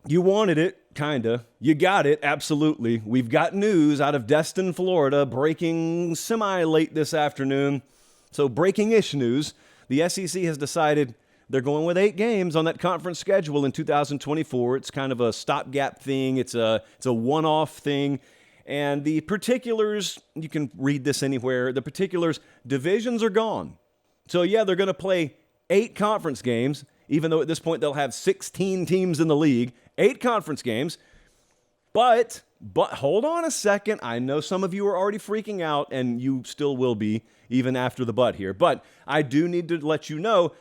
You wanted it, kinda. You got it, absolutely. We've got news out of Destin, Florida, breaking semi-late this afternoon. So breaking-ish news. The SEC has decided they're going with 8 games on that conference schedule in 2024. It's kind of a stopgap thing. It's a one-off thing. And the particulars, you can read this anywhere, the particulars, divisions are gone. So yeah, they're going to play 8 conference games, even though at this point they'll have 16 teams in the league, 8 conference games. But hold on a second. I know some of you are already freaking out, and you still will be even after the but here. But I do need to let you know,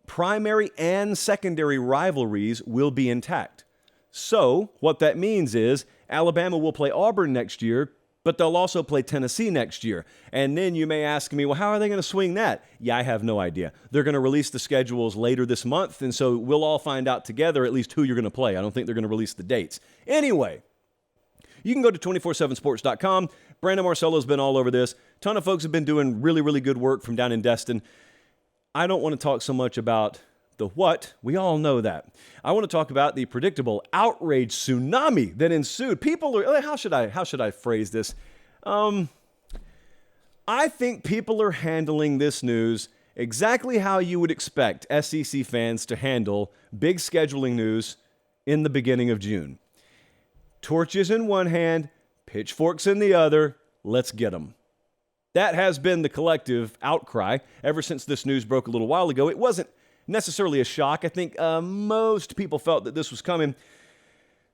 primary and secondary rivalries will be intact. So what that means is Alabama will play Auburn next year, but they'll also play Tennessee next year. And then you may ask me, well, how are they going to swing that? Yeah, I have no idea. They're going to release the schedules later this month, and so we'll all find out together at least who you're going to play. I don't think they're going to release the dates. Anyway, you can go to 247sports.com. Brandon Marcello's been all over this. A ton of folks have been doing really, really good work from down in Destin. I don't want to talk so much about the what. We all know that. I want to talk about the predictable outrage tsunami that ensued. People are, how should I phrase this? I think people are handling this news exactly how you would expect SEC fans to handle big scheduling news in the beginning of June. Torches in one hand, pitchforks in the other. Let's get them. That has been the collective outcry ever since this news broke a little while ago. It wasn't necessarily a shock. I think most people felt that this was coming.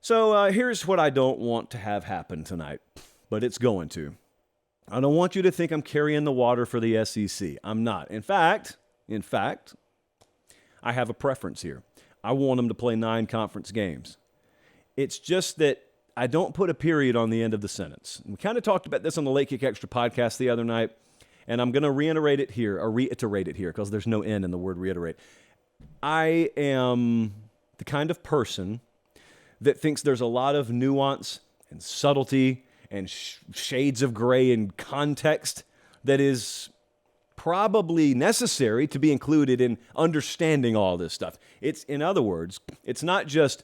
So here's what I don't want to have happen tonight, but it's going to. I don't want you to think I'm carrying the water for the SEC. I'm not. In fact, I have a preference here. I want them to play 9 conference games. It's just that I don't put a period on the end of the sentence. We kind of talked about this on the Late Kick Extra podcast the other night, and I'm going to reiterate it here because there's no N in the word reiterate. I am the kind of person that thinks there's a lot of nuance and subtlety and shades of gray and context that is probably necessary to be included in understanding all this stuff. In other words, it's not just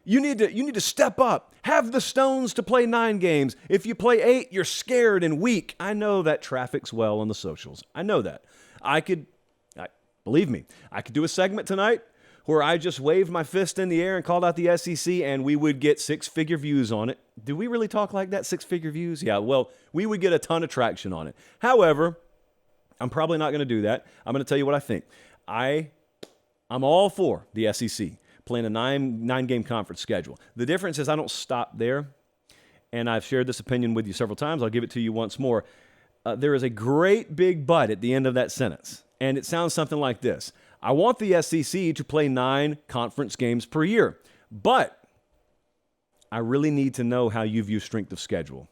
you need to step up, have the stones to play 9 games. If you play 8, you're scared and weak. I know that traffics well on the socials. I know that. Believe me, I could do a segment tonight where I just waved my fist in the air and called out the SEC, and we would get 6-figure views on it. Do we really talk like that, 6-figure views? Yeah, well, we would get a ton of traction on it. However, I'm probably not going to do that. I'm going to tell you what I think. I'm all for the SEC playing a 9-game conference schedule. The difference is I don't stop there, and I've shared this opinion with you several times. I'll give it to you once more. There is a great big but at the end of that sentence, and it sounds something like this. I want the SEC to play 9 conference games per year, but I really need to know how you view strength of schedule.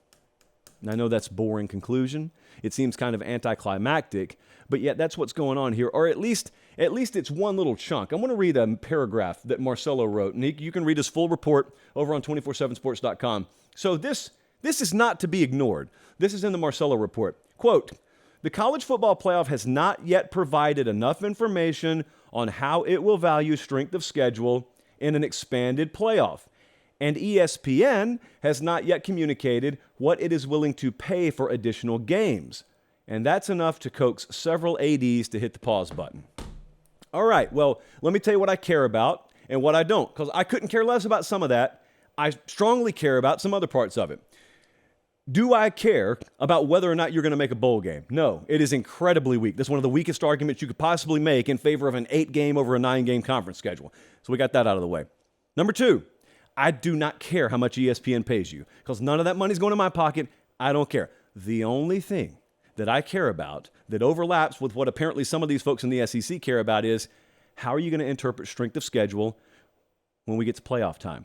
And I know that's a boring conclusion. It seems kind of anticlimactic, but yet that's what's going on here, or at least it's one little chunk. I'm going to read a paragraph that Marcello wrote, and you can read his full report over on 247sports.com. So this is not to be ignored. This is in the Marcello report. Quote, "The college football playoff has not yet provided enough information on how it will value strength of schedule in an expanded playoff, and ESPN has not yet communicated what it is willing to pay for additional games. And that's enough to coax several ADs to hit the pause button." All right, well, let me tell you what I care about and what I don't, because I couldn't care less about some of that. I strongly care about some other parts of it. Do I care about whether or not you're going to make a bowl game? No, it is incredibly weak. That's one of the weakest arguments you could possibly make in favor of an 8-game over a 9-game conference schedule. So we got that out of the way. Number 2, I do not care how much ESPN pays you, because none of that money's going to my pocket. I don't care. The only thing that I care about that overlaps with what apparently some of these folks in the SEC care about is how are you going to interpret strength of schedule when we get to playoff time?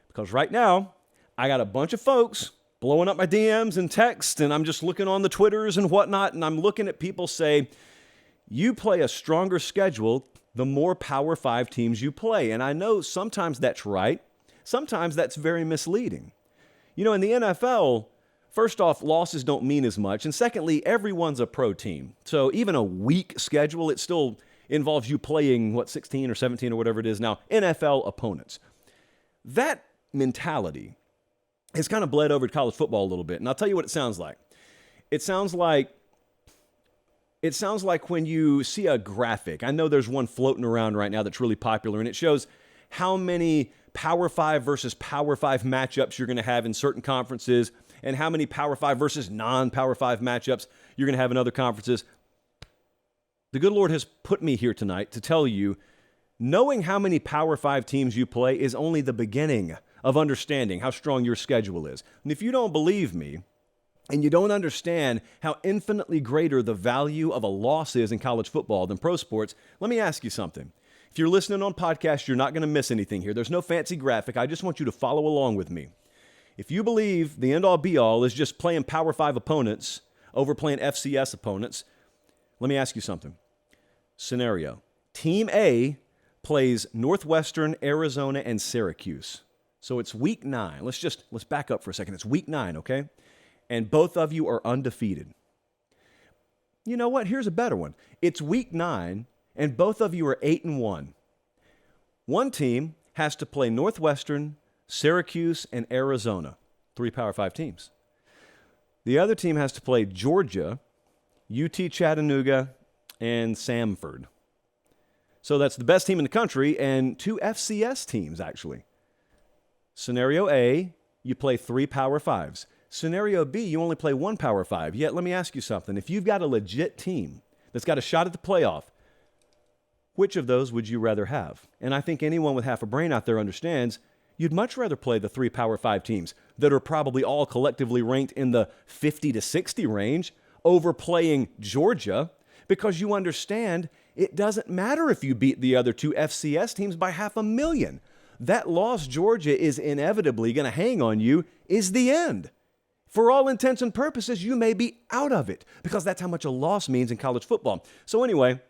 Because right now, I got a bunch of folks blowing up my DMs and texts, and I'm just looking on the Twitters and whatnot, and I'm looking at people say, you play a stronger schedule the more Power 5 teams you play. And I know sometimes that's right. Sometimes that's very misleading. You know, in the NFL, first off, losses don't mean as much. And secondly, everyone's a pro team. So even a weak schedule, it still involves you playing, 16 or 17 or whatever it is now, NFL opponents. That mentality has kind of bled over to college football a little bit. And I'll tell you what it sounds like. It sounds like when you see a graphic. I know there's one floating around right now that's really popular, and it shows how many Power 5 versus Power 5 matchups you're going to have in certain conferences and how many Power 5 versus non-Power 5 matchups you're going to have in other conferences. The good Lord has put me here tonight to tell you, knowing how many Power 5 teams you play is only the beginning of understanding how strong your schedule is. And if you don't believe me, and you don't understand how infinitely greater the value of a loss is in college football than pro sports, let me ask you something. If you're listening on podcast, you're not going to miss anything here. There's no fancy graphic. I just want you to follow along with me. If you believe the end-all be-all is just playing Power 5 opponents over playing FCS opponents, let me ask you something. Scenario. Team A plays Northwestern, Arizona, and Syracuse. So it's week 9. Let's back up for a second. It's week 9, okay? And both of you are undefeated. You know what? Here's a better one. It's week 9, and both of you are 8-1. One team has to play Northwestern, Syracuse, and Arizona, 3 Power 5 teams. The other team has to play Georgia, UT Chattanooga, and Samford. So that's the best team in the country and 2 FCS teams, actually. Scenario A, you play 3 Power 5s. Scenario B, you only play 1 Power 5. Yet, let me ask you something. If you've got a legit team that's got a shot at the playoff, which of those would you rather have? And I think anyone with half a brain out there understands you'd much rather play the 3 Power 5 teams that are probably all collectively ranked in the 50 to 60 range over playing Georgia, because you understand it doesn't matter if you beat the other 2 FCS teams by 500,000. That loss Georgia is inevitably going to hang on you is the end. For all intents and purposes, you may be out of it because that's how much a loss means in college football. So anyway,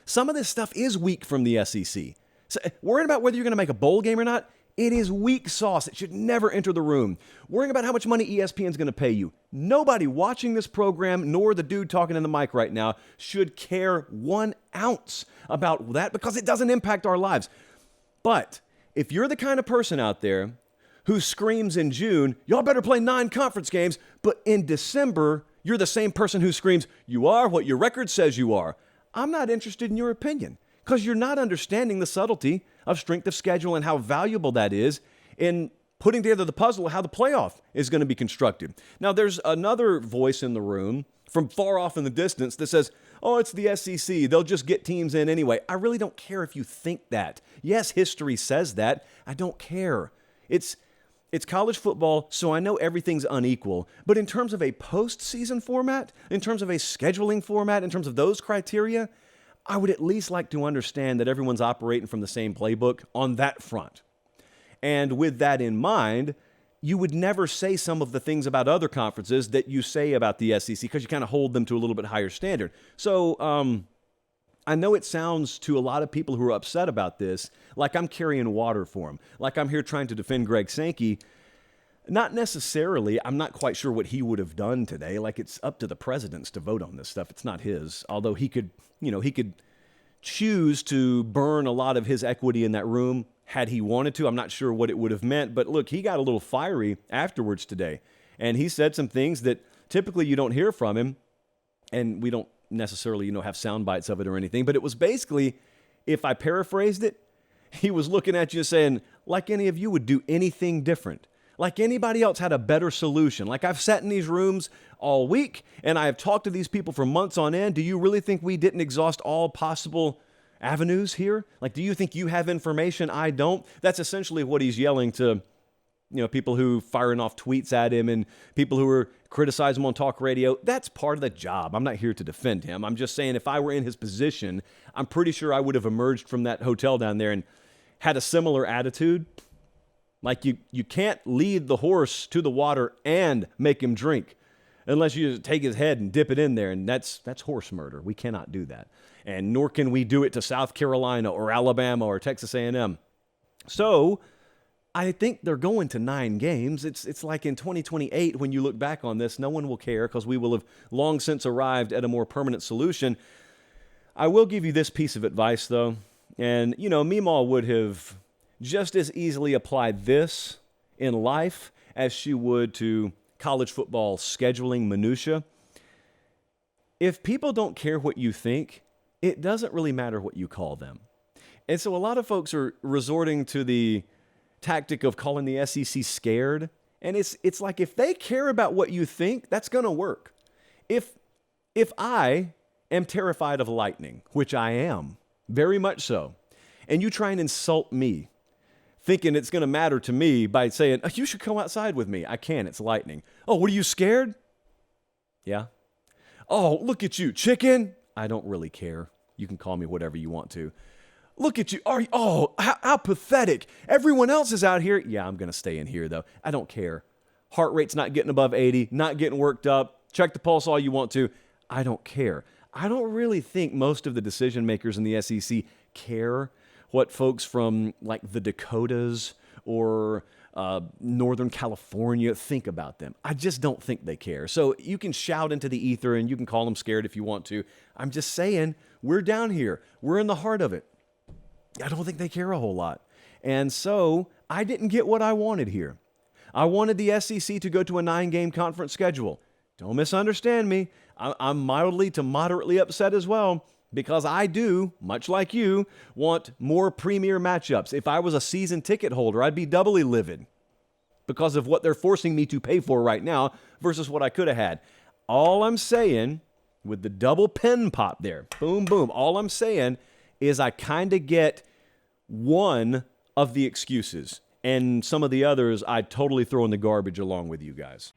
some of this stuff is weak from the SEC. So worrying about whether you're going to make a bowl game or not, it is weak sauce. It should never enter the room. Worrying about how much money ESPN is going to pay you. Nobody watching this program, nor the dude talking in the mic right now, should care 1 ounce about that because it doesn't impact our lives. But if you're the kind of person out there who screams in June, y'all better play 9 conference games, but in December, you're the same person who screams, you are what your record says you are. I'm not interested in your opinion because you're not understanding the subtlety of strength of schedule and how valuable that is in putting together the puzzle of how the playoff is going to be constructed. Now, there's another voice in the room from far off in the distance that says, oh, it's the SEC. They'll just get teams in anyway. I really don't care if you think that. Yes, history says that. I don't care. It's college football, so I know everything's unequal. But in terms of a postseason format, in terms of a scheduling format, in terms of those criteria, I would at least like to understand that everyone's operating from the same playbook on that front. And with that in mind, you would never say some of the things about other conferences that you say about the SEC because you kind of hold them to a little bit higher standard. So I know it sounds to a lot of people who are upset about this like I'm carrying water for them, like I'm here trying to defend Greg Sankey. Not necessarily. I'm not quite sure what he would have done today. Like, it's up to the presidents to vote on this stuff. It's not his. Although he could choose to burn a lot of his equity in that room had he wanted to. I'm not sure what it would have meant. But look, he got a little fiery afterwards today. And he said some things that typically you don't hear from him. And we don't necessarily, have sound bites of it or anything. But it was basically, if I paraphrased it, he was looking at you saying, like any of you would do anything different. Like anybody else had a better solution. Like I've sat in these rooms all week and I have talked to these people for months on end. Do you really think we didn't exhaust all possible avenues here? Like, do you think you have information I don't? That's essentially what he's yelling to, people who firing off tweets at him and people who are criticizing him on talk radio. That's part of the job. I'm not here to defend him. I'm just saying if I were in his position, I'm pretty sure I would have emerged from that hotel down there and had a similar attitude. Like you can't lead the horse to the water and make him drink unless you take his head and dip it in there, and that's horse murder. We cannot do that. And nor can we do it to South Carolina or Alabama or Texas A&M. So I think they're going to 9 games. It's like in 2028 when you look back on this, no one will care because we will have long since arrived at a more permanent solution. I will give you this piece of advice, though. And, Meemaw would have just as easily apply this in life as she would to college football scheduling minutia. If people don't care what you think, it doesn't really matter what you call them. And so a lot of folks are resorting to the tactic of calling the SEC scared. And it's like, if they care about what you think, that's going to work. If I am terrified of lightning, which I am, very much so, and you try and insult me, thinking it's going to matter to me by saying, oh, you should come outside with me. I can't, it's lightning. Oh, what are you, scared? Yeah. Oh, look at you, chicken. I don't really care. You can call me whatever you want to. Look at you. How pathetic. Everyone else is out here. Yeah, I'm going to stay in here, though. I don't care. Heart rate's not getting above 80, not getting worked up. Check the pulse all you want to. I don't care. I don't really think most of the decision makers in the SEC care what folks from like the Dakotas or Northern California think about them. I just don't think they care. So you can shout into the ether and you can call them scared if you want to. I'm just saying, we're down here. We're in the heart of it. I don't think they care a whole lot. And so I didn't get what I wanted here. I wanted the SEC to go to a 9-game conference schedule. Don't misunderstand me. I'm mildly to moderately upset as well, because I do, much like you, want more premier matchups. If I was a season ticket holder, I'd be doubly livid because of what they're forcing me to pay for right now versus what I could have had. All I'm saying, with the double pen pop there, boom, boom, all I'm saying is I kind of get one of the excuses, and some of the others I totally throw in the garbage along with you guys.